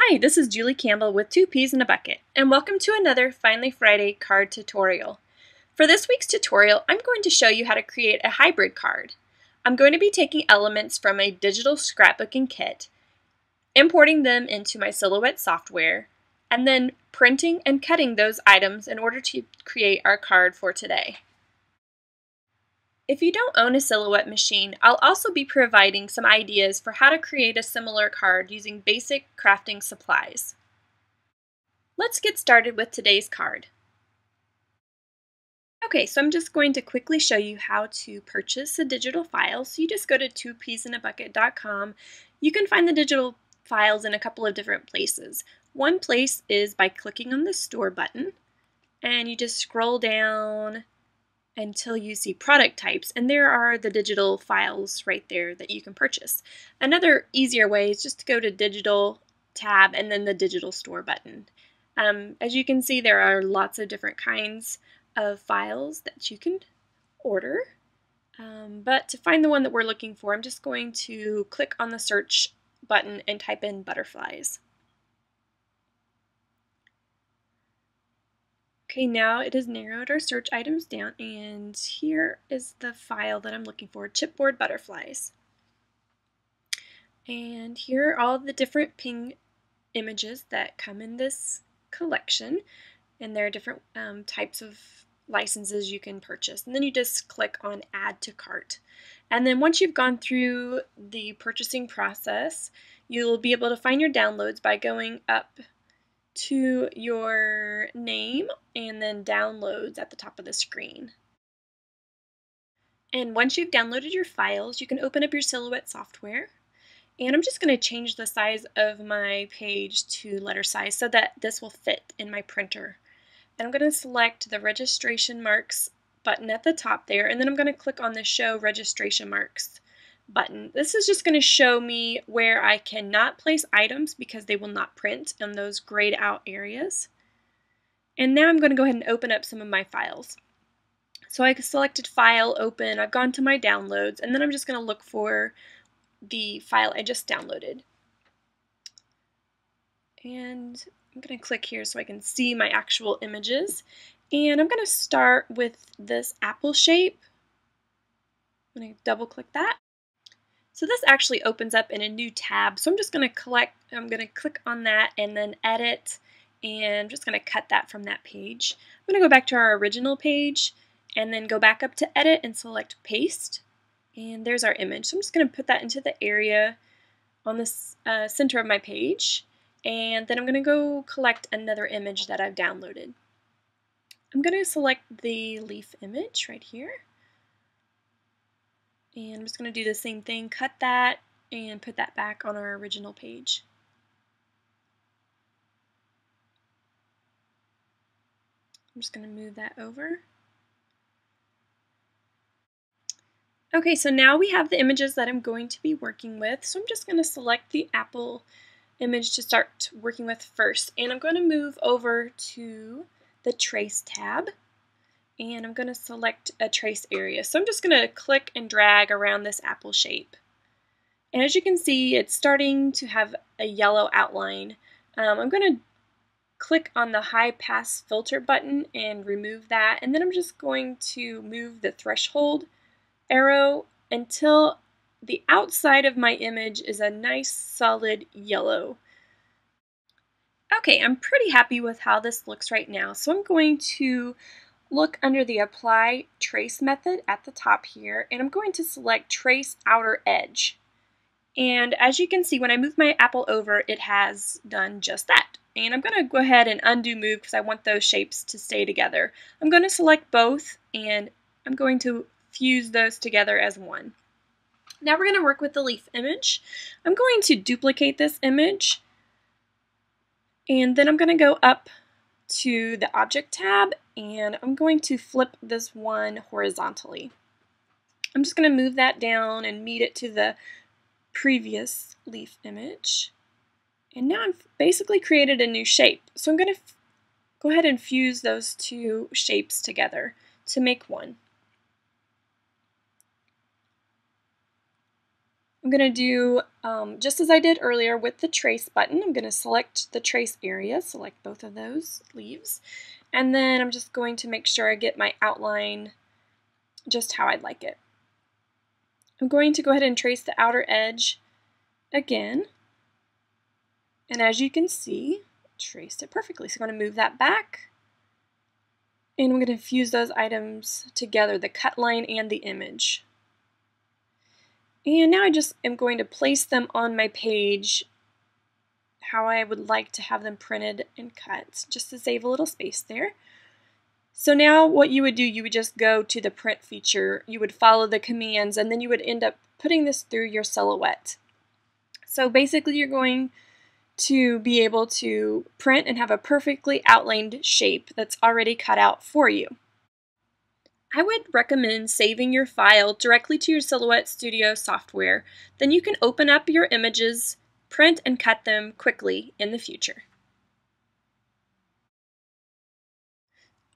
Hi, this is Julie Campbell with Two Peas in a Bucket, and welcome to another Finally Friday card tutorial. For this week's tutorial, I'm going to show you how to create a hybrid card. I'm going to be taking elements from a digital scrapbooking kit, importing them into my Silhouette software, and then printing and cutting those items in order to create our card for today. If you don't own a Silhouette machine, I'll also be providing some ideas for how to create a similar card using basic crafting supplies. Let's get started with today's card. Okay, so I'm just going to quickly show you how to purchase a digital file. So you just go to twopeasinabucket.com. You can find the digital files in a couple of different places. One place is by clicking on the store button, and you just scroll down until you see product types, and there are the digital files right there that you can purchase. Another easier way is just to go to digital tab and then the digital store button. As you can see, there are lots of different kinds of files that you can order, but to find the one that we're looking for, I'm just going to click on the search button and type in butterflies. Okay, now it has narrowed our search items down, and here is the file that I'm looking for, chipboard butterflies. And here are all the different ping images that come in this collection, and there are different types of licenses you can purchase. And then you just click on Add to Cart. And then once you've gone through the purchasing process, you'll be able to find your downloads by going up to your name and then downloads at the top of the screen. And once you've downloaded your files, you can open up your Silhouette software. And I'm just going to change the size of my page to letter size so that this will fit in my printer. And I'm going to select the registration marks button at the top there, and then I'm going to click on the show registration marks button. This is just going to show me where I cannot place items because they will not print in those grayed out areas. And now I'm going to go ahead and open up some of my files. So I selected File, Open, I've gone to my downloads, and then I'm just going to look for the file I just downloaded. And I'm going to click here so I can see my actual images. And I'm going to start with this apple shape. I'm going to double click that. So this actually opens up in a new tab. So I'm just going to click on that and then edit, and I'm just going to cut that from that page. I'm going to go back to our original page and then go back up to edit and select paste. And there's our image. So I'm just going to put that into the area on the center of my page. And then I'm going to go collect another image that I've downloaded. I'm going to select the leaf image right here. And I'm just going to do the same thing, cut that, and put that back on our original page. I'm just going to move that over. Okay, so now we have the images that I'm going to be working with. So I'm just going to select the apple image to start working with first. And I'm going to move over to the Trace tab. And I'm going to select a trace area. So I'm just going to click and drag around this apple shape. And as you can see, it's starting to have a yellow outline. I'm going to click on the high pass filter button and remove that. And then I'm just going to move the threshold arrow until the outside of my image is a nice solid yellow. Okay, I'm pretty happy with how this looks right now. So I'm going to look under the Apply Trace method at the top here, and I'm going to select Trace Outer Edge. And as you can see, when I move my apple over, it has done just that. And I'm going to go ahead and undo move because I want those shapes to stay together. I'm going to select both, and I'm going to fuse those together as one. Now we're going to work with the leaf image. I'm going to duplicate this image, and then I'm going to go up to the Object tab, and I'm going to flip this one horizontally. I'm just going to move that down and meet it to the previous leaf image. And now I've basically created a new shape. So I'm going to go ahead and fuse those two shapes together to make one. I'm going to do just as I did earlier with the trace button. I'm going to select the trace area, select both of those leaves, and then I'm just going to make sure I get my outline just how I'd like it. I'm going to go ahead and trace the outer edge again, and as you can see, traced it perfectly. So I'm going to move that back, and I'm going to fuse those items together, the cut line and the image. And now I just am going to place them on my page how I would like to have them printed and cut, just to save a little space there. So now what you would do, you would just go to the print feature, you would follow the commands, and then you would end up putting this through your silhouette. So basically you're going to be able to print and have a perfectly outlined shape that's already cut out for you. I would recommend saving your file directly to your Silhouette Studio software. Then you can open up your images, print and cut them quickly in the future.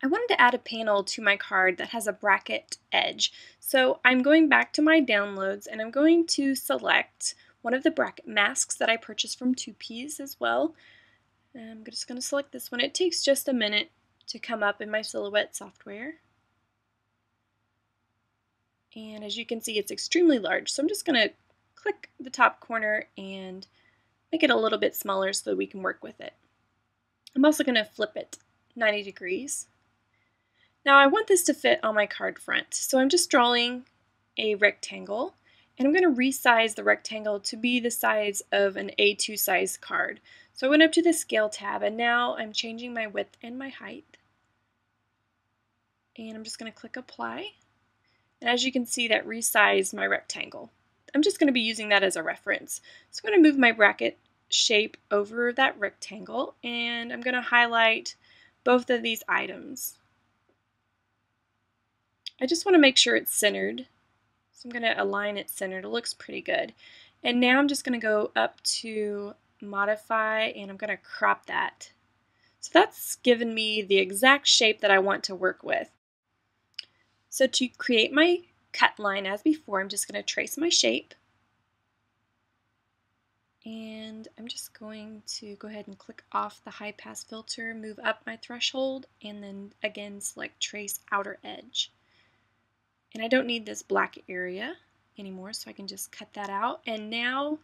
I wanted to add a panel to my card that has a bracket edge. So I'm going back to my downloads and I'm going to select one of the bracket masks that I purchased from 2Ps as well. I'm just going to select this one. It takes just a minute to come up in my Silhouette software. And as you can see, it's extremely large. So I'm just going to click the top corner and make it a little bit smaller so that we can work with it. I'm also going to flip it 90 degrees. Now I want this to fit on my card front. So I'm just drawing a rectangle and I'm going to resize the rectangle to be the size of an A2 size card. So I went up to the scale tab and now I'm changing my width and my height. And I'm just going to click apply. And as you can see, that resized my rectangle. I'm just going to be using that as a reference. So I'm going to move my bracket shape over that rectangle and I'm going to highlight both of these items. I just want to make sure it's centered. So I'm going to align it centered. It looks pretty good. And now I'm just going to go up to modify and I'm going to crop that. So that's given me the exact shape that I want to work with. So to create my cut line as before, I'm just going to trace my shape. And I'm just going to go ahead and click off the high pass filter, move up my threshold, and then again select trace outer edge. And I don't need this black area anymore, so I can just cut that out. And now,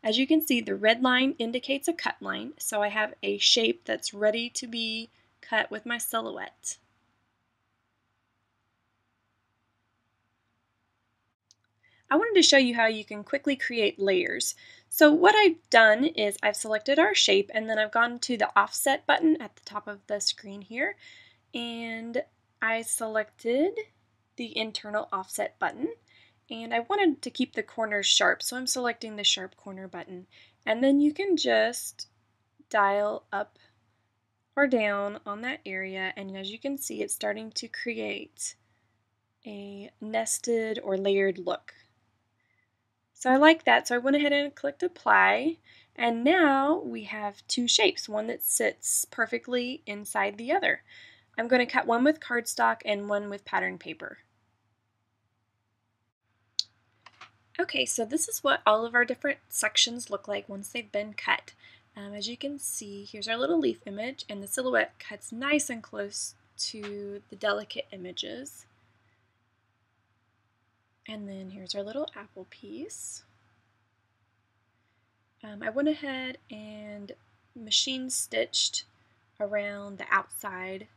as you can see, the red line indicates a cut line, so I have a shape that's ready to be cut with my silhouette. I wanted to show you how you can quickly create layers. So what I've done is I've selected our shape and then I've gone to the offset button at the top of the screen here and I selected the internal offset button and I wanted to keep the corners sharp, so I'm selecting the sharp corner button, and then you can just dial up or down on that area, and as you can see, it's starting to create a nested or layered look. So I like that, so I went ahead and clicked apply, and now we have two shapes, one that sits perfectly inside the other. I'm going to cut one with cardstock and one with pattern paper. Okay, so this is what all of our different sections look like once they've been cut. As you can see, here's our little leaf image, and the silhouette cuts nice and close to the delicate images. And then here's our little apple piece. I went ahead and machine stitched around the outside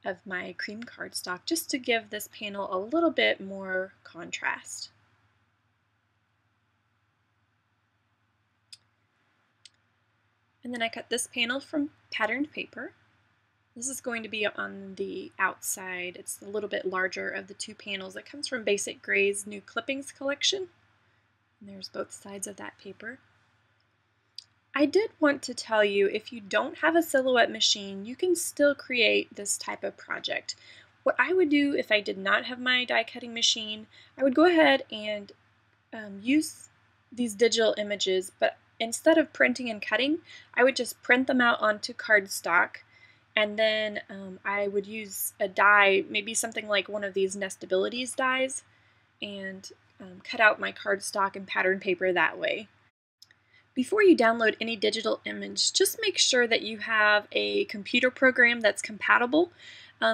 of my cream cardstock just to give this panel a little bit more contrast. And then I cut this panel from patterned paper. This is going to be on the outside. It's a little bit larger of the two panels. It comes from Basic Gray's new clippings collection. And there's both sides of that paper. I did want to tell you, if you don't have a silhouette machine, you can still create this type of project. What I would do if I did not have my die cutting machine, I would go ahead and use these digital images, but instead of printing and cutting, I would just print them out onto cardstock, and then I would use a die, maybe something like one of these Nestabilities dies, and cut out my cardstock and pattern paper that way. Before you download any digital image, just make sure that you have a computer program that's compatible.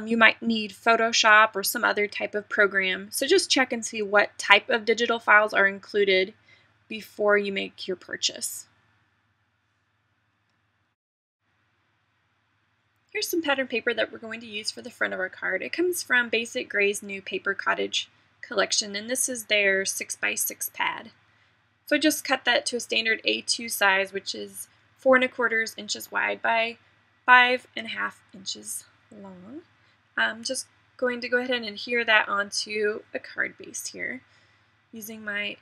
You might need Photoshop or some other type of program, so just check and see what type of digital files are included before you make your purchase. Here's some pattern paper that we're going to use for the front of our card. It comes from Basic Gray's new Paper Cottage collection, and this is their 6x6 pad. So I just cut that to a standard A2 size, which is 4 1/4 inches wide by 5.5 inches long. I'm just going to go ahead and adhere that onto a card base here using my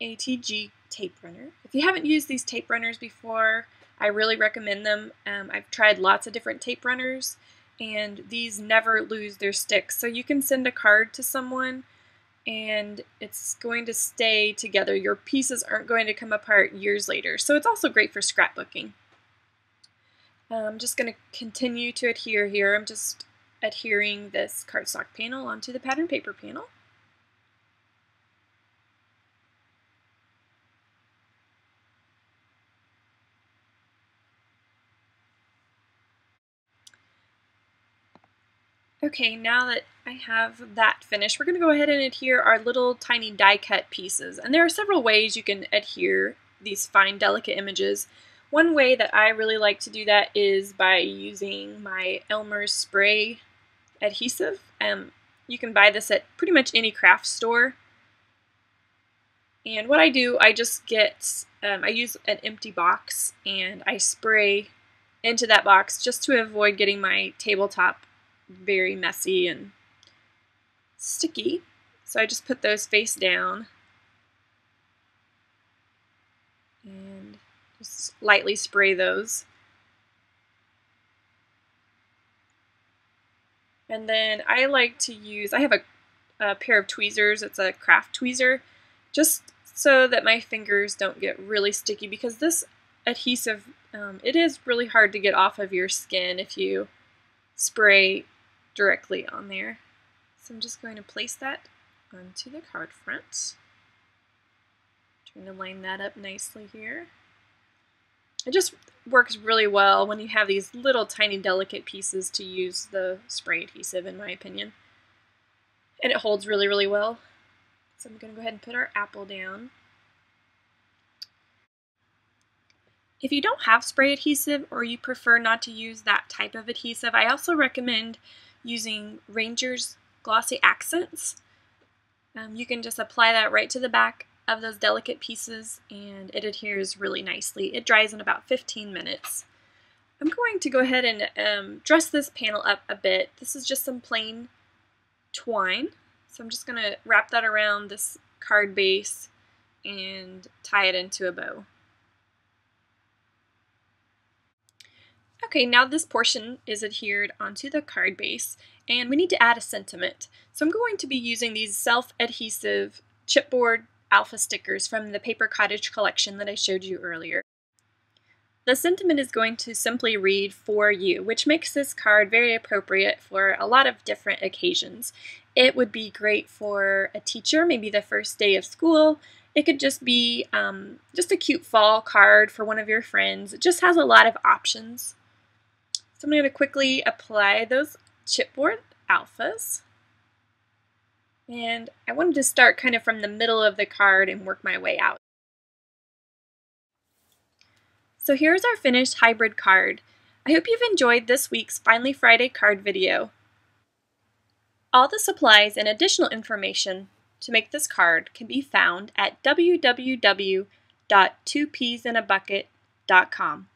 ATG tape runner. If you haven't used these tape runners before, I really recommend them. I've tried lots of different tape runners, and these never lose their sticks. So you can send a card to someone and it's going to stay together. Your pieces aren't going to come apart years later. So it's also great for scrapbooking. I'm just going to continue to adhere here. I'm just adhering this cardstock panel onto the pattern paper panel. Okay, now that I have that finished, we're going to go ahead and adhere our little tiny die cut pieces. And there are several ways you can adhere these fine, delicate images. One way that I really like to do that is by using my Elmer's spray adhesive. You can buy this at pretty much any craft store. And what I do, I just get, I use an empty box and I spray into that box just to avoid getting my tabletop very messy and sticky. So I just put those face down and just lightly spray those. And then I like to use, I have a pair of tweezers, it's a craft tweezer, just so that my fingers don't get really sticky, because this adhesive, it is really hard to get off of your skin if you spray directly on there. So I'm just going to place that onto the card front. Trying to line that up nicely here. It just works really well when you have these little tiny delicate pieces to use the spray adhesive, in my opinion. And it holds really, really well. So I'm going to go ahead and put our apple down. If you don't have spray adhesive or you prefer not to use that type of adhesive, I also recommend using Ranger's Glossy Accents. You can just apply that right to the back of those delicate pieces and it adheres really nicely. It dries in about 15 minutes. I'm going to go ahead and dress this panel up a bit. This is just some plain twine. So I'm just going to wrap that around this card base and tie it into a bow. Okay, now this portion is adhered onto the card base, and we need to add a sentiment. So I'm going to be using these self-adhesive chipboard alpha stickers from the Paper Cottage collection that I showed you earlier. The sentiment is going to simply read, "For you," which makes this card very appropriate for a lot of different occasions. It would be great for a teacher, maybe the first day of school. It could just be just a cute fall card for one of your friends. It just has a lot of options. So I'm going to quickly apply those chipboard alphas. And I wanted to start kind of from the middle of the card and work my way out. So here's our finished hybrid card. I hope you've enjoyed this week's Finally Friday card video. All the supplies and additional information to make this card can be found at www.2peasinabucket.com.